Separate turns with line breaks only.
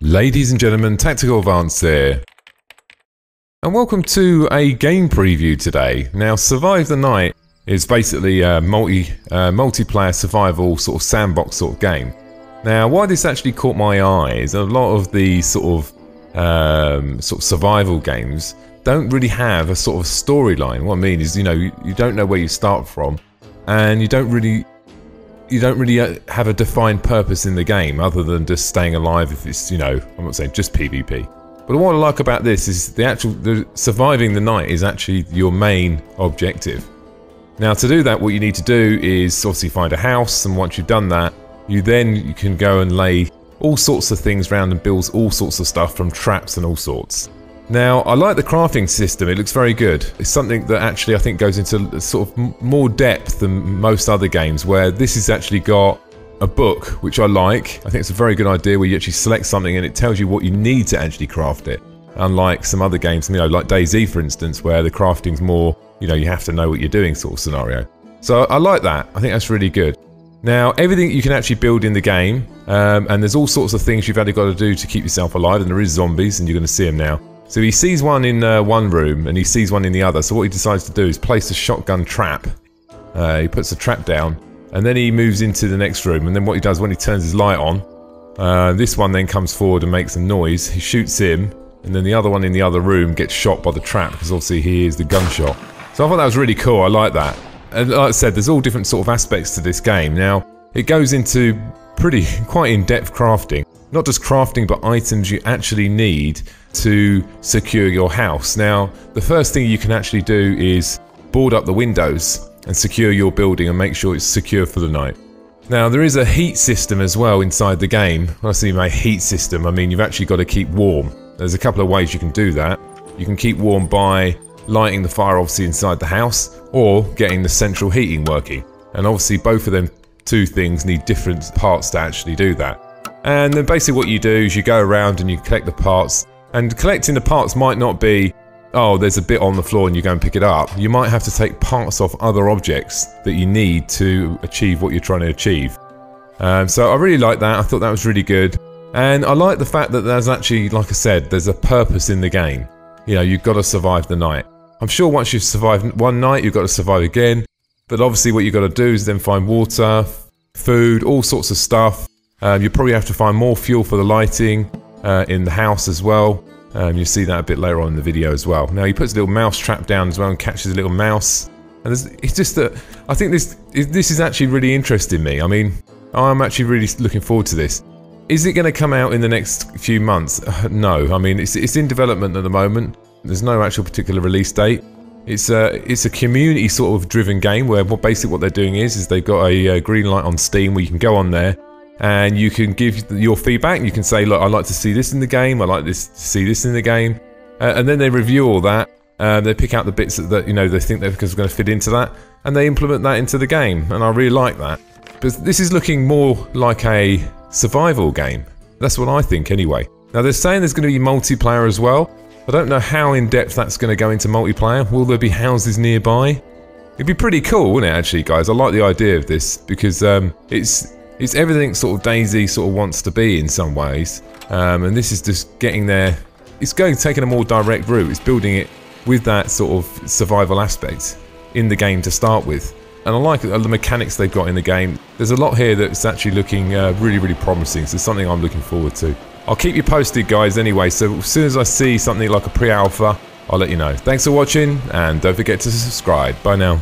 Ladies and gentlemen, Tactical Advance here, and welcome to a game preview today. Now, Survive the Night is basically a multiplayer survival sort of sandbox sort of game. Now, why this actually caught my eye is a lot of the sort of survival games don't really have a sort of storyline. What I mean is, you know, you don't know where you start from, and you don't really have a defined purpose in the game other than just staying alive if it's, you know, I'm not saying just PvP. But what I like about this is the surviving the night is actually your main objective. Now, to do that, what you need to do is obviously find a house, and once you've done that, you can go and lay all sorts of things around and build all sorts of stuff from traps and all sorts. Now, I like the crafting system, it looks very good. It's something that actually I think goes into sort of more depth than most other games, where this has actually got a book, which I like. I think it's a very good idea where you actually select something and it tells you what you need to actually craft it. Unlike some other games, you know, like DayZ for instance, where the crafting's more, you know, you have to know what you're doing sort of scenario. So I like that, I think that's really good. Now, everything you can actually build in the game, and there's all sorts of things you've actually got to do to keep yourself alive, and there is zombies, and you're going to see them now. So he sees one in one room and he sees one in the other. So what he decides to do is place a shotgun trap. He puts a trap down and then he moves into the next room. And then what he does when he turns his light on, this one then comes forward and makes a noise. He shoots him, and then the other one in the other room gets shot by the trap because obviously he hears the gunshot. So I thought that was really cool. I like that. And like I said, there's all different sort of aspects to this game. Now, it goes into quite in-depth crafting. Not just crafting, but items you actually need to secure your house. Now, the first thing you can actually do is board up the windows and secure your building and make sure it's secure for the night. Now, there is a heat system as well inside the game. When I say my heat system, I mean you've actually got to keep warm. There's a couple of ways you can do that. You can keep warm by lighting the fire obviously inside the house, or getting the central heating working. And obviously both of them two things need different parts to actually do that. And then basically what you do is you go around and you collect the parts. And collecting the parts might not be, oh, there's a bit on the floor and you go and pick it up. You might have to take parts off other objects that you need to achieve what you're trying to achieve. So I really like that. I thought that was really good. And I like the fact that there's actually, like I said, there's a purpose in the game. You know, you've got to survive the night. I'm sure once you've survived one night, you've got to survive again. But obviously what you've got to do is then find water, food, all sorts of stuff. You probably have to find more fuel for the lighting in the house as well. You'll see that a bit later on in the video as well. Now he puts a little mouse trap down as well and catches a little mouse. And it's just that I think this is actually really interesting me. I mean, I'm actually really looking forward to this. Is it going to come out in the next few months? No. I mean, it's in development at the moment. There's no actual particular release date. It's a community sort of driven game where basically what they're doing is they've got a green light on Steam where you can go on there and you can give your feedback. You can say, look, I'd like to see this in the game. I'd like to see this in the game. And then they review all that. They pick out the bits that you know they think they're going to fit into that, and they implement that into the game. And I really like that. But this is looking more like a survival game. That's what I think anyway. Now they're saying there's going to be multiplayer as well. I don't know how in depth that's going to go into multiplayer. Will there be houses nearby? It'd be pretty cool, wouldn't it, actually, guys? I like the idea of this because it's everything sort of DayZ sort of wants to be in some ways, and this is just getting there. It's taking a more direct route. It's building it with that sort of survival aspect in the game to start with, and I like the mechanics they've got in the game. There's a lot here that's actually looking really, really promising. So it's something I'm looking forward to. I'll keep you posted, guys. Anyway, so as soon as I see something like a pre-alpha, I'll let you know. Thanks for watching, and don't forget to subscribe. Bye now.